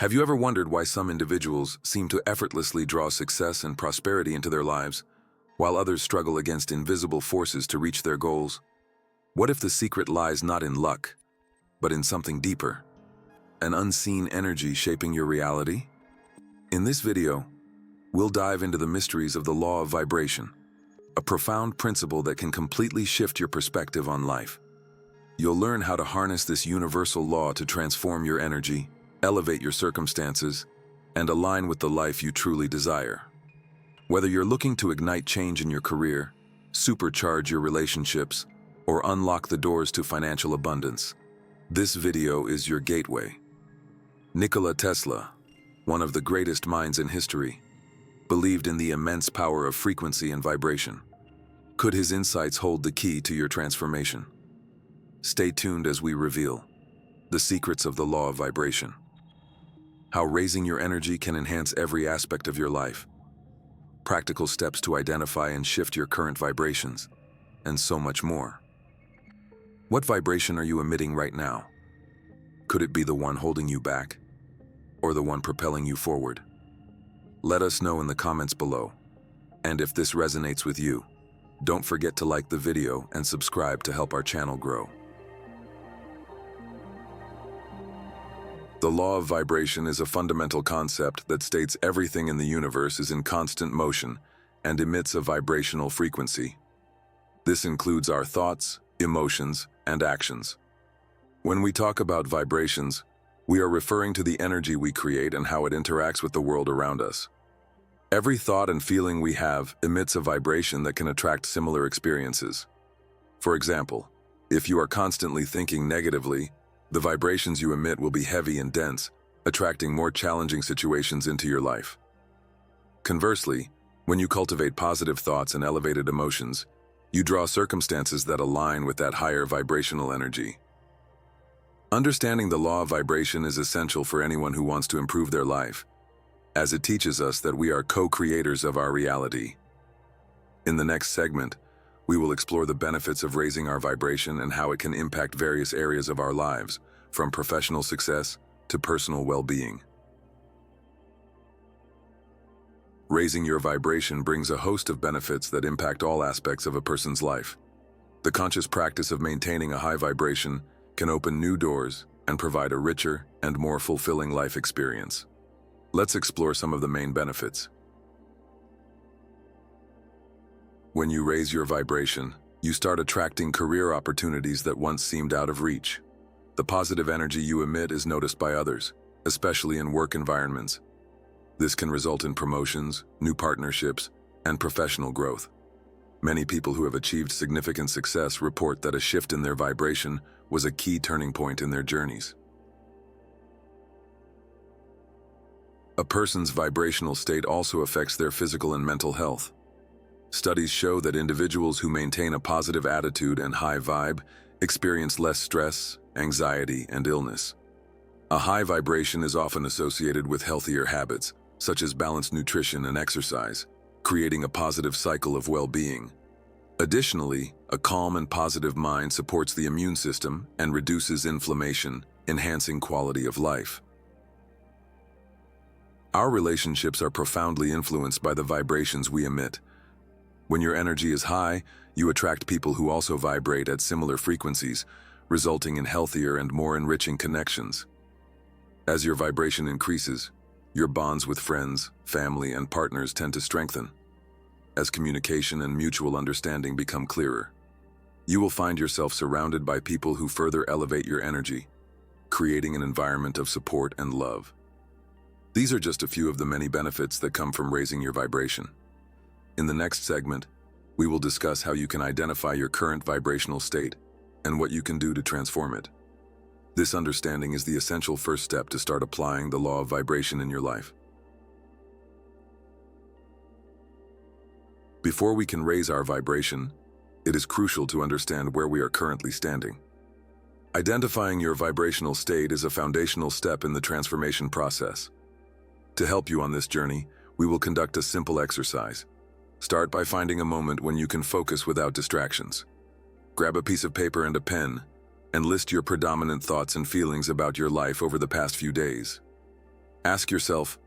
Have you ever wondered why some individuals seem to effortlessly draw success and prosperity into their lives, while others struggle against invisible forces to reach their goals? What if the secret lies not in luck, but in something deeper? An unseen energy shaping your reality? In this video, we'll dive into the mysteries of the law of vibration, a profound principle that can completely shift your perspective on life. You'll learn how to harness this universal law to transform your energy, elevate your circumstances, and align with the life you truly desire. Whether you're looking to ignite change in your career, supercharge your relationships, or unlock the doors to financial abundance, this video is your gateway. Nikola Tesla, one of the greatest minds in history, believed in the immense power of frequency and vibration. Could his insights hold the key to your transformation? Stay tuned as we reveal the secrets of the law of vibration, how raising your energy can enhance every aspect of your life, practical steps to identify and shift your current vibrations, and so much more. What vibration are you emitting right now? Could it be the one holding you back, or the one propelling you forward? Let us know in the comments below. And if this resonates with you, don't forget to like the video and subscribe to help our channel grow. The law of vibration is a fundamental concept that states everything in the universe is in constant motion and emits a vibrational frequency. This includes our thoughts, emotions, and actions. When we talk about vibrations, we are referring to the energy we create and how it interacts with the world around us. Every thought and feeling we have emits a vibration that can attract similar experiences. For example, if you are constantly thinking negatively, the vibrations you emit will be heavy and dense, attracting more challenging situations into your life. Conversely, when you cultivate positive thoughts and elevated emotions, you draw circumstances that align with that higher vibrational energy. Understanding the law of vibration is essential for anyone who wants to improve their life, as it teaches us that we are co-creators of our reality. In the next segment, we will explore the benefits of raising our vibration and how it can impact various areas of our lives, from professional success to personal well-being. Raising your vibration brings a host of benefits that impact all aspects of a person's life. The conscious practice of maintaining a high vibration can open new doors and provide a richer and more fulfilling life experience. Let's explore some of the main benefits. When you raise your vibration, you start attracting career opportunities that once seemed out of reach. The positive energy you emit is noticed by others, especially in work environments. This can result in promotions, new partnerships, and professional growth. Many people who have achieved significant success report that a shift in their vibration was a key turning point in their journeys. A person's vibrational state also affects their physical and mental health. Studies show that individuals who maintain a positive attitude and high vibe experience less stress, anxiety, and illness. A high vibration is often associated with healthier habits, such as balanced nutrition and exercise, creating a positive cycle of well-being. Additionally, a calm and positive mind supports the immune system and reduces inflammation, enhancing quality of life. Our relationships are profoundly influenced by the vibrations we emit. When your energy is high, you attract people who also vibrate at similar frequencies, resulting in healthier and more enriching connections. As your vibration increases, your bonds with friends, family, and partners tend to strengthen. As communication and mutual understanding become clearer, you will find yourself surrounded by people who further elevate your energy, creating an environment of support and love. These are just a few of the many benefits that come from raising your vibration. In the next segment, we will discuss how you can identify your current vibrational state and what you can do to transform it. This understanding is the essential first step to start applying the law of vibration in your life. Before we can raise our vibration, it is crucial to understand where we are currently standing. Identifying your vibrational state is a foundational step in the transformation process. To help you on this journey, we will conduct a simple exercise. Start by finding a moment when you can focus without distractions. Grab a piece of paper and a pen, and list your predominant thoughts and feelings about your life over the past few days. Ask yourself,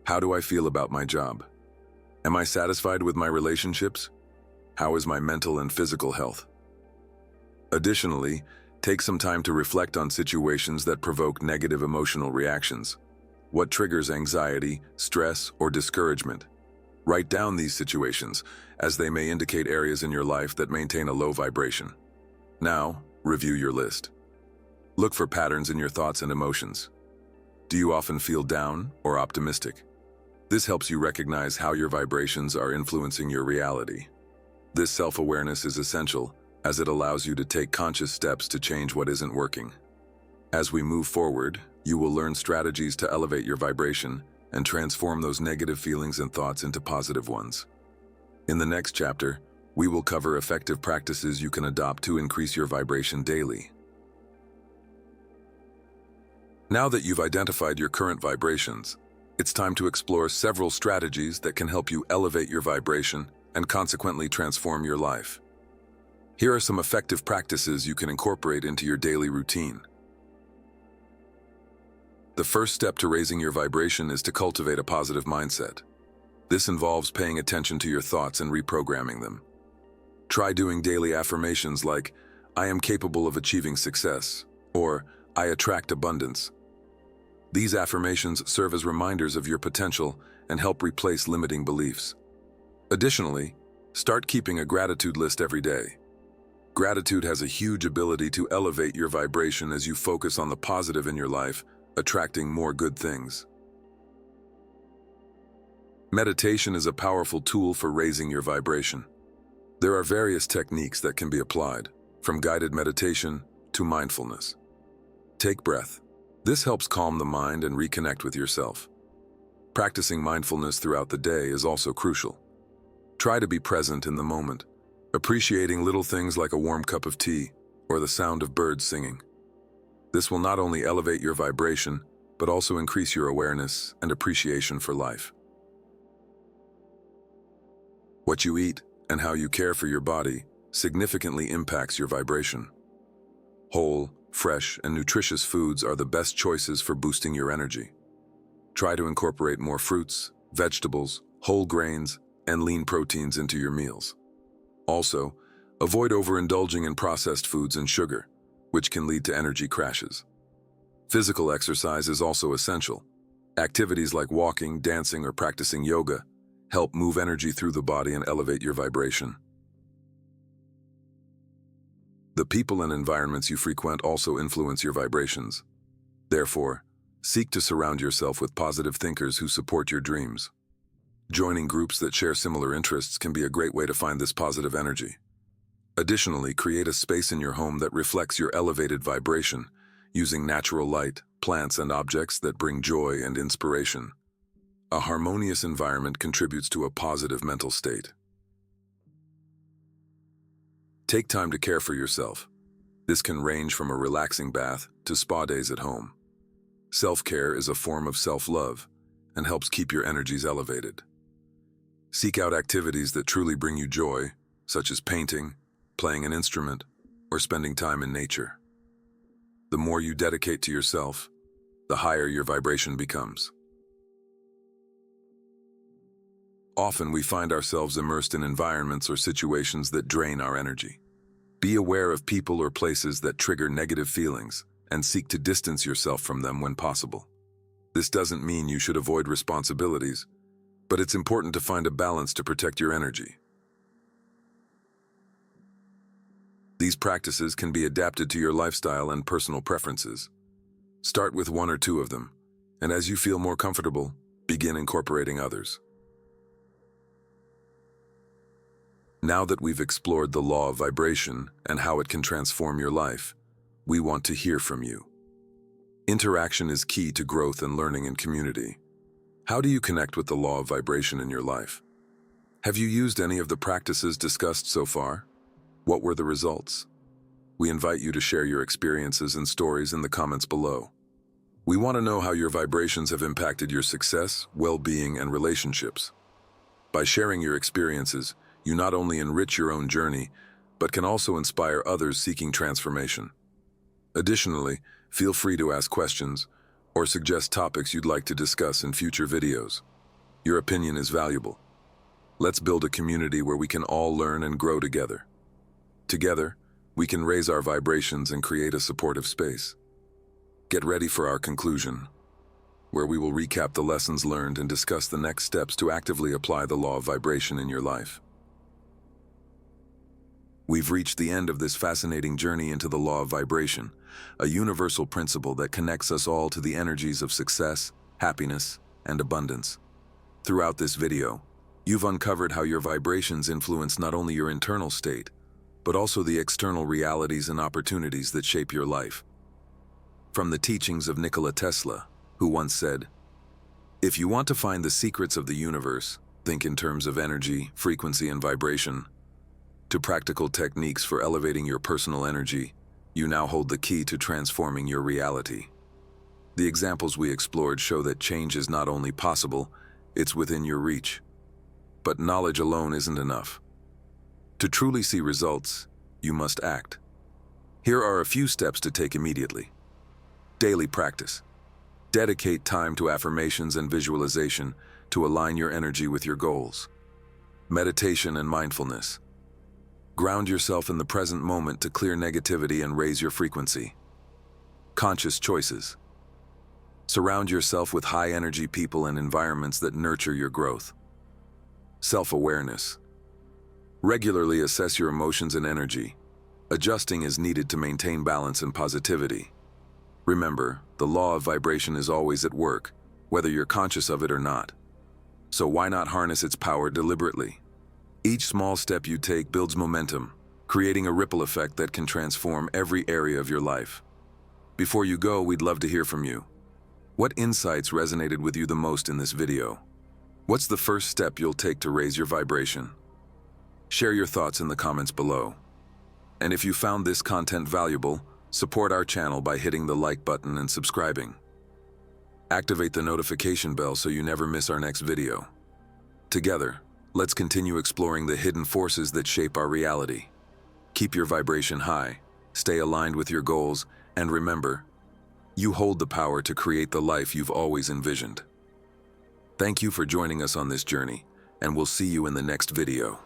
how do I feel about my job? Am I satisfied with my relationships? How is my mental and physical health? Additionally, take some time to reflect on situations that provoke negative emotional reactions. What triggers anxiety, stress, or discouragement? Write down these situations, as they may indicate areas in your life that maintain a low vibration. Now, review your list. Look for patterns in your thoughts and emotions. Do you often feel down or optimistic? This helps you recognize how your vibrations are influencing your reality. This self-awareness is essential, as it allows you to take conscious steps to change what isn't working. As we move forward, you will learn strategies to elevate your vibration and transform those negative feelings and thoughts into positive ones. In the next chapter, we will cover effective practices you can adopt to increase your vibration daily. Now that you've identified your current vibrations, it's time to explore several strategies that can help you elevate your vibration and consequently transform your life. Here are some effective practices you can incorporate into your daily routine. The first step to raising your vibration is to cultivate a positive mindset. This involves paying attention to your thoughts and reprogramming them. Try doing daily affirmations like, "I am capable of achieving success," or "I attract abundance." These affirmations serve as reminders of your potential and help replace limiting beliefs. Additionally, start keeping a gratitude list every day. Gratitude has a huge ability to elevate your vibration as you focus on the positive in your life, attracting more good things. Meditation is a powerful tool for raising your vibration. There are various techniques that can be applied, from guided meditation to mindfulness. Take breath. This helps calm the mind and reconnect with yourself. Practicing mindfulness throughout the day is also crucial. Try to be present in the moment, appreciating little things like a warm cup of tea or the sound of birds singing. This will not only elevate your vibration, but also increase your awareness and appreciation for life. What you eat and how you care for your body significantly impacts your vibration. Whole, fresh, and nutritious foods are the best choices for boosting your energy. Try to incorporate more fruits, vegetables, whole grains, and lean proteins into your meals. Also, avoid overindulging in processed foods and sugar, which can lead to energy crashes. Physical exercise is also essential. Activities like walking, dancing, or practicing yoga help move energy through the body and elevate your vibration. The people and environments you frequent also influence your vibrations. Therefore, seek to surround yourself with positive thinkers who support your dreams. Joining groups that share similar interests can be a great way to find this positive energy. Additionally, create a space in your home that reflects your elevated vibration, using natural light, plants, and objects that bring joy and inspiration. A harmonious environment contributes to a positive mental state. Take time to care for yourself. This can range from a relaxing bath to spa days at home. Self-care is a form of self-love and helps keep your energies elevated. Seek out activities that truly bring you joy, such as painting, playing an instrument, or spending time in nature. The more you dedicate to yourself, the higher your vibration becomes. Often we find ourselves immersed in environments or situations that drain our energy. Be aware of people or places that trigger negative feelings and seek to distance yourself from them when possible. This doesn't mean you should avoid responsibilities, but it's important to find a balance to protect your energy. These practices can be adapted to your lifestyle and personal preferences. Start with one or two of them, and as you feel more comfortable, begin incorporating others. Now that we've explored the law of vibration and how it can transform your life, we want to hear from you. Interaction is key to growth and learning in community. How do you connect with the law of vibration in your life? Have you used any of the practices discussed so far? What were the results? We invite you to share your experiences and stories in the comments below. We want to know how your vibrations have impacted your success, well-being, and relationships. By sharing your experiences, you not only enrich your own journey, but can also inspire others seeking transformation. Additionally, feel free to ask questions or suggest topics you'd like to discuss in future videos. Your opinion is valuable. Let's build a community where we can all learn and grow together. Together, we can raise our vibrations and create a supportive space. Get ready for our conclusion, where we will recap the lessons learned and discuss the next steps to actively apply the law of vibration in your life. We've reached the end of this fascinating journey into the law of vibration, a universal principle that connects us all to the energies of success, happiness, and abundance. Throughout this video, you've uncovered how your vibrations influence not only your internal state, but also the external realities and opportunities that shape your life. From the teachings of Nikola Tesla, who once said, "If you want to find the secrets of the universe, think in terms of energy, frequency, and vibration," to practical techniques for elevating your personal energy, you now hold the key to transforming your reality. The examples we explored show that change is not only possible, it's within your reach. But knowledge alone isn't enough. To truly see results, you must act. Here are a few steps to take immediately. Daily practice. Dedicate time to affirmations and visualization to align your energy with your goals. Meditation and mindfulness. Ground yourself in the present moment to clear negativity and raise your frequency. Conscious choices. Surround yourself with high-energy people and environments that nurture your growth. Self-awareness. Regularly assess your emotions and energy. Adjusting is needed to maintain balance and positivity. Remember, the law of vibration is always at work, whether you're conscious of it or not. So why not harness its power deliberately? Each small step you take builds momentum, creating a ripple effect that can transform every area of your life. Before you go, we'd love to hear from you. What insights resonated with you the most in this video? What's the first step you'll take to raise your vibration? Share your thoughts in the comments below. And if you found this content valuable, support our channel by hitting the like button and subscribing. Activate the notification bell so you never miss our next video. Together, let's continue exploring the hidden forces that shape our reality. Keep your vibration high, stay aligned with your goals, and remember, you hold the power to create the life you've always envisioned. Thank you for joining us on this journey, and we'll see you in the next video.